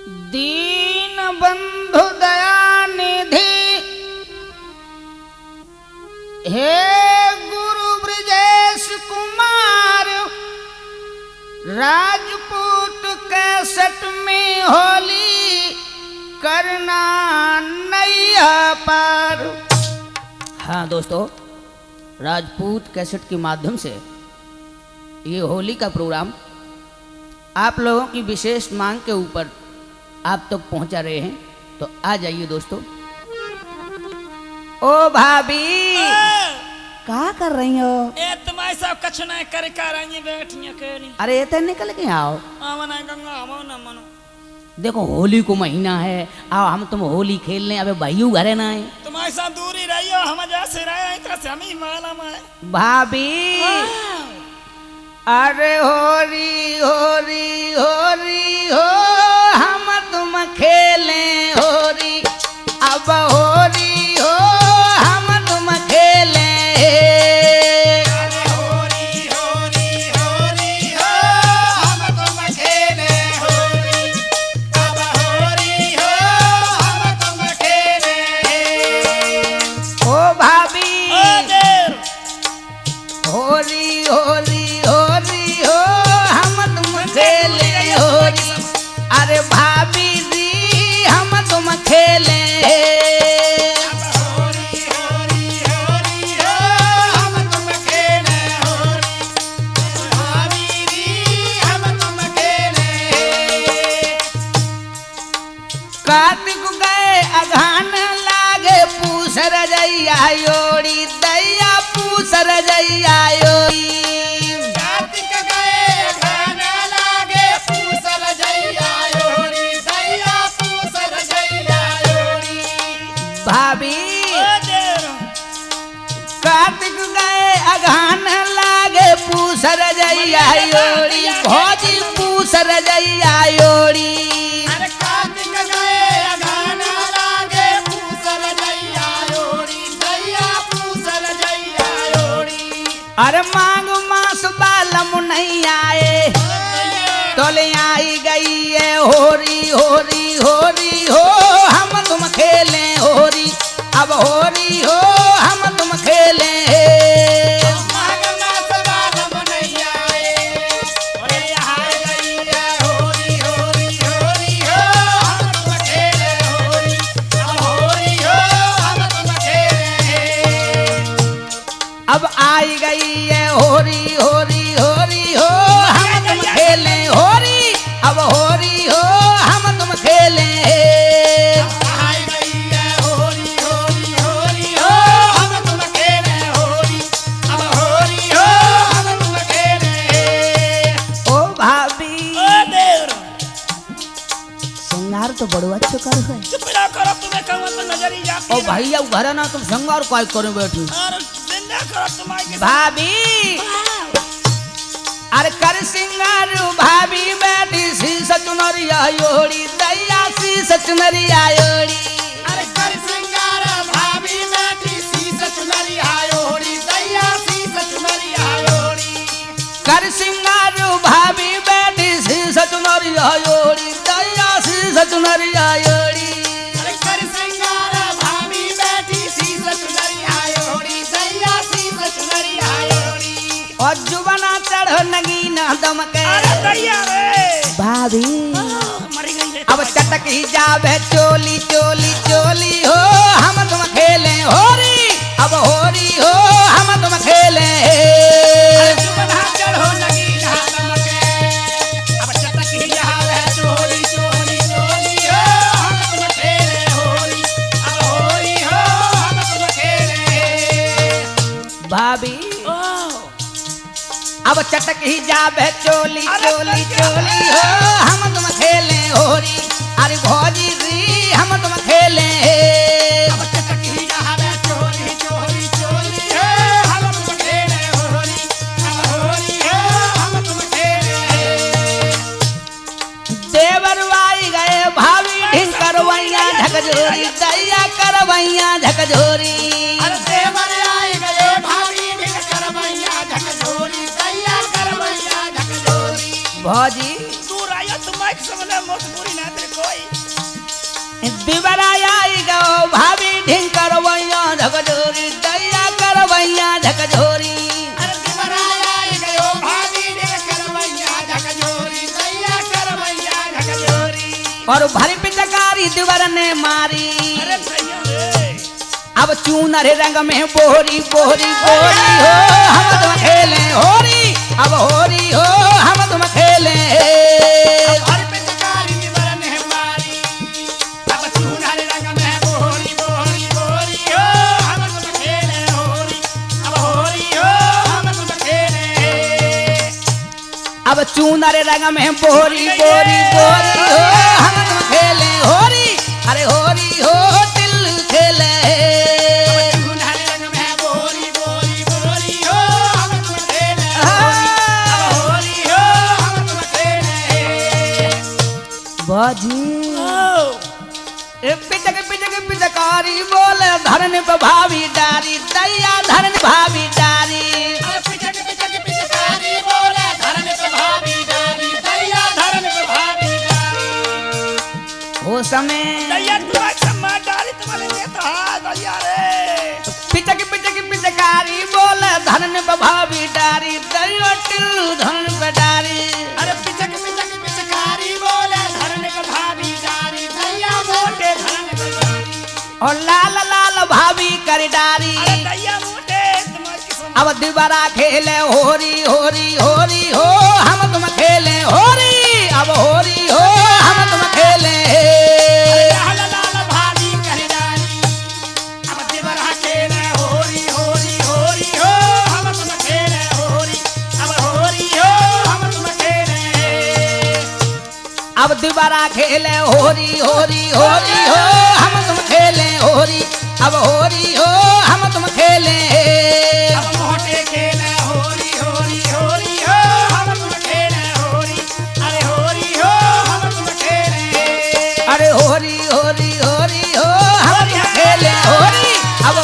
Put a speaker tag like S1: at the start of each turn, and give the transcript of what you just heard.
S1: दीन बंधु दयानिधि हे गुरु ब्रजेश कुमार राजपूत कैसेट में होली करना नैया पार। हाँ दोस्तों, राजपूत कैसेट के माध्यम से ये होली का प्रोग्राम आप लोगों की विशेष मांग के ऊपर आप तक पहुंचा रहे हैं, तो आ जाइए दोस्तों। ओ भाभी क्या कर रही हो?
S2: ए तुम्हारे सब कछु नहीं करे करांगी बैठिया केरी।
S1: अरे ये तो निकल के आओ।
S2: आमना गंगा हमो न मनो।
S1: देखो होली को महीना है, आओ हम तुम होली खेलने। अबे भाइयों घरे ना है,
S2: तुम्हारे साथ दूरी रहियो, हम जैसे रहे इतना से हम ही मालूम है।
S1: भाभी अरे होरी होरी होरी हो हम तुम खेले होरी, अब होरी हो हम तुम खेले।
S2: अरे होरी होरी होरी हो हम तुम खेले होरी, अब होरी हो हम तुम खेले।
S1: ओ भाभी
S2: ओ देर
S1: होरी होरी होरी हो हम तुम खेले होरी, अरे भाभी जी हम तुम खेले।
S2: होरी होरी होरी हो हम तुम खेले होरी, भाभी री हम तुम खेले।
S1: कार्तिक गए अघान लागे पूस रजैया योड़ी, दैया पूस रजैया योड़ी।
S2: कार्तिक गए खाना लागे पूसल जैया योरी, दैया पूसल जैया योरी।
S1: भाभी
S2: ओ देर
S1: कार्तिक गए अघान लागे पूस रजैया योड़ी, भौजी पूस रजैया योड़ी।
S2: अरे कार्तिक गए गाना लागे पूसल जैया योरी, दैया पूसल जैया योरी।
S1: अरे मांग मास बालम नहीं आए, तोले आई गई है होरी होरी होरी हो हम तुम खेले होरी, अब होरी हो हम तुम खेले। अब आई गई है होरी होरी होरी हो हम तुम खेले होरी, अब होरी हो हम तुम खेले। ओ भाभी श्रृंगार तो बड़ो अच्छो करो है। ओ भैया घर ना तुम श्रृंगार काय करो बैठी। भाभी अरे कर सिंगार भाभी बैठी सी सचुनरिया योड़ी, दैया सी सचुनरिया योड़ी।
S2: अरे कर सिंगार भाभी बैठी सी सचुनरिया योड़ी, दैया सी सचुनरिया योड़ी।
S1: कर सिंगार भाभी बैठी सी सचुनरिया योड़ी, दैया सी सचुनरिया योड़ी।
S2: अरे कर सिंगार भाभी बैठी सी सचुनरिया योड़ी, दैया सी सचुनरिया योड़ी।
S1: और जुबाना चढ़ो नगीना दमके।
S2: अरे दैया रे
S1: भाभी
S2: मरी गई रे।
S1: अब चटक ही जावे चोली चोली चोली हो हम तुम खेले होरी, अब होरी हो हम तुम खेले।
S2: जुबना चढ़ो नगीना दमके, अब चटक ही जावे चोली चोली चोली हो हम तुम खेले होरी, अब होरी हो हम तुम खेले।
S1: भाभी अब चटक ही जावे चोली चोली चोली हो हम तुम खेले होरी, अरे भौजी री हम तुम खेले।
S2: अब चटक ही जावे चोली चोली चोली हो हम तुम खेले होरी, अब होरी हो हम तुम खेले।
S1: देवर आई गए भाभी ढिंग करवैया झकझोरी, दैया करवैया झकझोरी।
S2: अरे देवर आए गए भाभी ढिंग करवैया झकझोरी, दैया करवैया झकझोरी।
S1: भौजी
S2: दूर आया तुम एक समने मजबूरी ना तेरे कोई
S1: दिवराया गो भाभी ढिंकर वैया झकझोरी दैया करवैया झकझोरी
S2: अरे दिवराया गयो भाभी ढेर करवैया झकझोरी दैया करवैया झकझोरी
S1: और भरी पिचकारी दिवर ने मारी
S2: अरे सैया रे
S1: अब चूनर रंग में बोरी बोरी बोरी हो हम तुम खेले होरी अब होरी हो हम तुम खेले
S2: और पिचकारी दिवरन है मारी अब चूनर रंग में बोरी बोरी बोरी हो हम तुम खेले होरी अब होरी हो हम तुम खेले
S1: अब चूनर रंग में बोरी बोरी बोरी हो हम तुम खेले होरी अरे होरी हो तिल खेले बाजी पिचक पिचक पिचकारी बोले धरन पे भाभी डारी दैया धरन भाभी डारी
S2: पिचक पिचक पिचकारी बोले धरन पे भाभी डारी दैया धरन पे भाभी डारी
S1: हो समय
S2: दैया तुम्हारे सम्मा डारी तुम्हारे देता है दैया रे
S1: पिचक पिचक पिचकारी बोले धरन पे भाभी डारी दैया टिल्लू धरन पे डारी
S2: अरे पिचक पिचक पिचकारी बोले धरन पे भाभी डारी दैया मोटे धरन पे डारी
S1: और लाल लाल भाभी कर डारी
S2: अरे दैया मोटे तुम्हारे किस्म
S1: अब दोबारा खेले होरी होरी होरी हो हम तुम खेले होरी अब होरी हो हम तुम खेले
S2: लाल लाल भाभी कर डारी अब दिवरा खेले होरी होरी होरी हो हम तुम खेले होरी अब होरी हो हम तुम खेले
S1: अब दोबारा खेले होरी होरी होरी हो हम तुम खेले होरी अब होरी हो हम तुम खेले
S2: अब मोटे खेले होरी होरी होरी हो हम तुम खेले होरी अरे होरी हो हम तुम खेले
S1: अरे होरी होरी होरी हो हम तुम खेले होरी अब